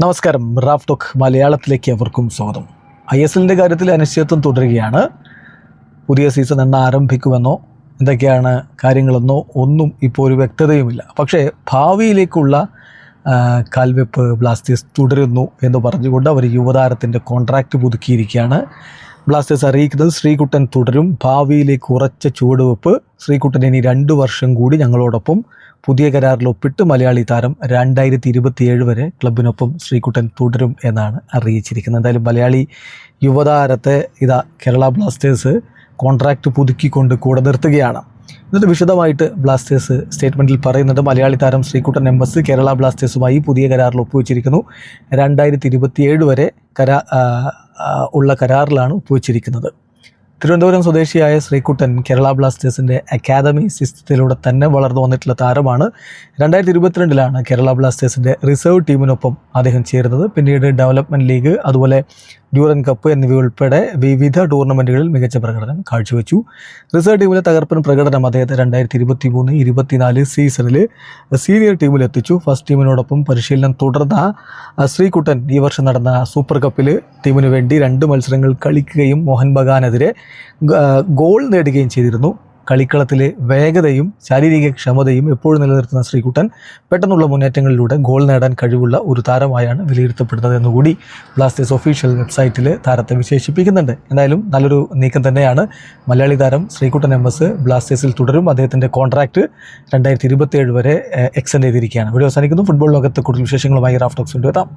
നമസ്കാരം. Raf talk മലയാളത്തിലേക്ക് അവർക്കും സ്വാഗതം. ISLൻ്റെ കാര്യത്തിൽ അനിശ്ചിതത്വം തുടരുകയാണ്. പുതിയ സീസൺ എന്ന് ആരംഭിക്കുമെന്നോ എന്തൊക്കെയാണ് കാര്യങ്ങളെന്നോ ഒന്നും ഇപ്പോൾ ഒരു വ്യക്തതയുമില്ല. പക്ഷേ ഭാവിയിലേക്കുള്ള കാൽവെപ്പ് ബ്ലാസ്റ്റേഴ്സ് തുടരുന്നു എന്ന് പറഞ്ഞുകൊണ്ട് അവർ യുവതാരത്തിൻ്റെ കോൺട്രാക്റ്റ് പുതുക്കിയിരിക്കുകയാണ്. ബ്ലാസ്റ്റേഴ്സ് അറിയിക്കുന്നത് ശ്രീകുട്ടൻ തുടരും, ഭാവിയിലേക്ക് ഉറച്ച ചുവടുവെപ്പ്. ശ്രീകുട്ടൻ ഇനി 2 വർഷം കൂടി ഞങ്ങളോടൊപ്പം പുതിയ കരാറിൽ ഒപ്പിട്ട് മലയാളി താരം 2027 വരെ ക്ലബിനൊപ്പം ശ്രീകുട്ടൻ തുടരും എന്നാണ് അറിയിച്ചിരിക്കുന്നത്. എന്തായാലും മലയാളി യുവതാരത്തെ കേരള ബ്ലാസ്റ്റേഴ്സ് കോൺട്രാക്റ്റ് പുതുക്കിക്കൊണ്ട് കൂടെ നിർത്തുകയാണ്. എന്നിട്ട് വിശദമായിട്ട് ബ്ലാസ്റ്റേഴ്സ് സ്റ്റേറ്റ്മെൻറ്റിൽ പറയുന്നുണ്ട്, മലയാളി താരം ശ്രീകുട്ടൻ MS കേരള ബ്ലാസ്റ്റേഴ്സുമായി പുതിയ കരാറിൽ ഒപ്പുവെച്ചിരിക്കുന്നു. 2027 വരെ ഉള്ള കരാറിലാണ് ഒപ്പുവെച്ചിരിക്കുന്നത്. തിരുവനന്തപുരം സ്വദേശിയായ ശ്രീകുട്ടൻ കേരള ബ്ലാസ്റ്റേഴ്സിൻ്റെ അക്കാദമി സിസ്റ്റത്തിലൂടെ തന്നെ വളർന്നു വന്നിട്ടുള്ള താരമാണ്. 2022 കേരള ബ്ലാസ്റ്റേഴ്സിൻ്റെ റിസർവ് ടീമിനൊപ്പം അദ്ദേഹം ചേരുന്നത്. പിന്നീട് ഡെവലപ്മെൻറ്റ് ലീഗ്, അതുപോലെ ഡ്യൂറൻ കപ്പ് എന്നിവയുൾപ്പെടെ വിവിധ ടൂർണമെൻറ്റുകളിൽ മികച്ച പ്രകടനം കാഴ്ചവെച്ചു. റിസർവ് ടീമിലെ തകർപ്പൻ പ്രകടനം അദ്ദേഹത്തെ 2023-24 സീസണിൽ സീനിയർ ടീമിലെത്തിച്ചു. ഫസ്റ്റ് ടീമിനോടൊപ്പം പരിശീലനം തുടർന്ന ശ്രീകുട്ടൻ ഈ വർഷം നടന്ന സൂപ്പർ കപ്പിൽ ടീമിന് വേണ്ടി 2 മത്സരങ്ങൾ കളിക്കുകയും മോഹൻ ബഗാനെതിരെ ഗോൾ നേടുകയും ചെയ്തിരുന്നു. കളിക്കളത്തിലെ വേഗതയും ശാരീരിക ക്ഷമതയും എപ്പോഴും നിലനിർത്തുന്ന ശ്രീകുട്ടൻ പെട്ടെന്നുള്ള മുന്നേറ്റങ്ങളിലൂടെ ഗോൾ നേടാൻ കഴിവുള്ള ഒരു താരമായാണ് വിലയിരുത്തപ്പെടുന്നത് എന്നുകൂടി ബ്ലാസ്റ്റേഴ്സ് ഒഫീഷ്യൽ വെബ്സൈറ്റിൽ താരത്തെ വിശേഷിപ്പിക്കുന്നുണ്ട്. എന്തായാലും നല്ലൊരു നീക്കം തന്നെയാണ്. മലയാളി താരം ശ്രീകുട്ടൻ MS ബ്ലാസ്റ്റേഴ്സിൽ തുടരും. അദ്ദേഹത്തിൻ്റെ കോൺട്രാക്റ്റ് 2027 വരെ എക്സ്റ്റെൻഡ് ചെയ്തിരിക്കുകയാണ്. വീഡിയോ അവസാനിക്കുന്നു. ഫുട്ബോൾ ലോകത്ത് കൂടുതൽ വിശേഷങ്ങളുമായി റാഫ് ടോക്സ് കൊണ്ടുവരാം.